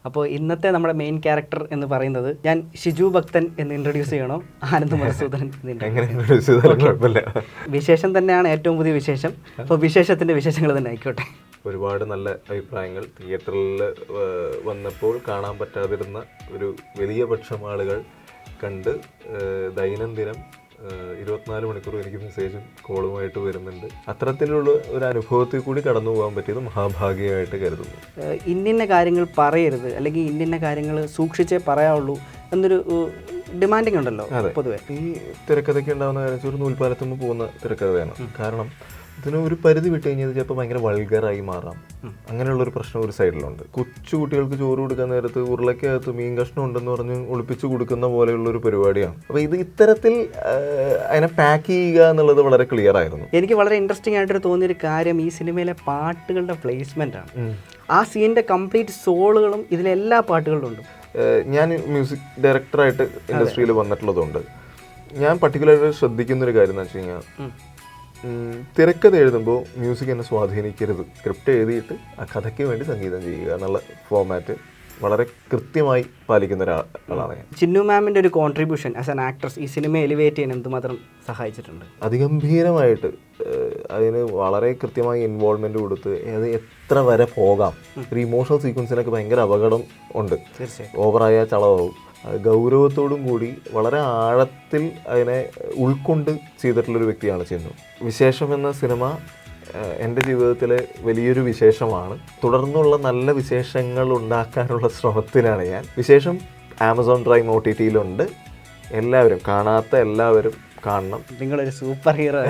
അപ്പോൾ ഇന്നത്തെ നമ്മുടെ മെയിൻ ക്യാരക്ടർ എന്ന് പറയുന്നത് ഞാൻ ഷിജു ഭക്തൻ എന്ന് ഇൻട്രൊഡ്യൂസ് ചെയ്യണോ ആനന്ദ് മധുസൂദനൻ വിശേഷം തന്നെയാണ് ഏറ്റവും പുതിയ വിശേഷം. അപ്പോൾ വിശേഷത്തിൻ്റെ വിശേഷങ്ങൾ തന്നെ ആയിക്കോട്ടെ. ഒരുപാട് നല്ല അഭിപ്രായങ്ങൾ തിയേറ്ററിൽ വന്നപ്പോൾ കാണാൻ പറ്റാതിരുന്ന ഒരു വലിയ പക്ഷം ആളുകൾ കണ്ട് ദൈനംദിനം 24 മണിക്കൂർ എനിക്ക് മെസ്സേജും കോളുമായിട്ട് വരുന്നുണ്ട്. അത്തരത്തിലുള്ള ഒരു അനുഭവത്തിൽ കൂടി കടന്നു പോകാൻ പറ്റിയത് മഹാഭാഗ്യമായിട്ട് കരുതുന്നു. ഇന്നിന്ന കാര്യങ്ങൾ പറയരുത്, അല്ലെങ്കിൽ ഇന്നിന്ന കാര്യങ്ങൾ സൂക്ഷിച്ചേ പറയാവുള്ളൂ എന്നൊരു ഡിമാൻഡിങ് ഉണ്ടല്ലോ പൊതുവെ. ഈ തിരക്കഥയ്ക്ക് ഉണ്ടാകുന്ന കാര്യം ഒരു നൂൽപ്പാലത്തുമ്പോൾ പോകുന്ന തിരക്കഥയാണ്. കാരണം ഇതിന് ഒരു പരിധി വിട്ട് കഴിഞ്ഞാൽ ചിലപ്പോൾ ഭയങ്കര വൾഗറായി മാറാം. അങ്ങനെയുള്ളൊരു പ്രശ്നം ഒരു സൈഡിലുണ്ട്. കൊച്ചു കുട്ടികൾക്ക് ചോറ് കൊടുക്കാൻ നേരത്ത് ഉരുളക്കകത്ത് മീൻ കഷ്ണം ഉണ്ടെന്ന് പറഞ്ഞ് ഒളിപ്പിച്ചു കൊടുക്കുന്ന പോലെയുള്ളൊരു പരിപാടിയാണ്. അപ്പോൾ ഇത് ഇത്തരത്തിൽ അതിനെ പാക്ക് ചെയ്യുക എന്നുള്ളത് വളരെ ക്ലിയർ ആയിരുന്നു. എനിക്ക് വളരെ ഇൻട്രസ്റ്റിംഗ് ആയിട്ട് തോന്നിയൊരു കാര്യം ഈ സിനിമയിലെ പാട്ടുകളുടെ പ്ലേസ്മെൻ്റ് ആണ്. ആ സീനിൻ്റെ കംപ്ലീറ്റ് സോളുകളും ഇതിലെല്ലാ പാട്ടുകളിലും ഉണ്ട്. ഞാൻ മ്യൂസിക് ഡയറക്ടറായിട്ട് ഇൻഡസ്ട്രിയിൽ വന്നിട്ടുള്ളതുകൊണ്ട് ഞാൻ പർട്ടിക്കുലറായിട്ട് ശ്രദ്ധിക്കുന്നൊരു കാര്യം എന്ന് വെച്ച് കഴിഞ്ഞാൽ തിരക്കഥ എഴുതുമ്പോൾ മ്യൂസിക് എന്നെ സ്വാധീനിക്കരുത്. സ്ക്രിപ്റ്റ് എഴുതിയിട്ട് ആ കഥയ്ക്ക് വേണ്ടി സംഗീതം ചെയ്യുക എന്നുള്ള ഫോർമാറ്റ് വളരെ കൃത്യമായി പാലിക്കുന്ന ഒരാളാണ് ഞാൻ. ചിന്നു മാമിൻ്റെ ഒരു കോൺട്രിബ്യൂഷൻ ആസ് ആൻ ആക്ട്രസ് ഈ സിനിമ എലിവേറ്റ് ചെയ്യാൻ എന്തുമാത്രം സഹായിച്ചിട്ടുണ്ട്? അതിഗംഭീരമായിട്ട് അതിന് വളരെ കൃത്യമായി ഇൻവോൾവ്മെൻറ്റ് കൊടുത്ത് അത് എത്ര വരെ പോകാം. ഒരു ഇമോഷണൽ സീക്വൻസിനൊക്കെ ഭയങ്കര അപകടം ഉണ്ട്. ഓവറായ ചളവാകും. ഗൗരവത്തോടും കൂടി വളരെ ആഴത്തിൽ അതിനെ ഉൾക്കൊണ്ട് ചെയ്തിട്ടുള്ളൊരു വ്യക്തിയാണ് ചിന്നു. വിശേഷം എന്ന സിനിമ എൻ്റെ ജീവിതത്തിലെ വലിയൊരു വിശേഷമാണ്. തുടർന്നുള്ള നല്ല വിശേഷങ്ങൾ ഉണ്ടാക്കാനുള്ള ശ്രമത്തിലാണ് ഞാൻ. വിശേഷം ആമസോൺ പ്രൈം OTT-യിലുണ്ട്. എല്ലാവരും കാണാത്ത എല്ലാവരും കാണണം. നിങ്ങളൊരു സൂപ്പർ ഹീറോ.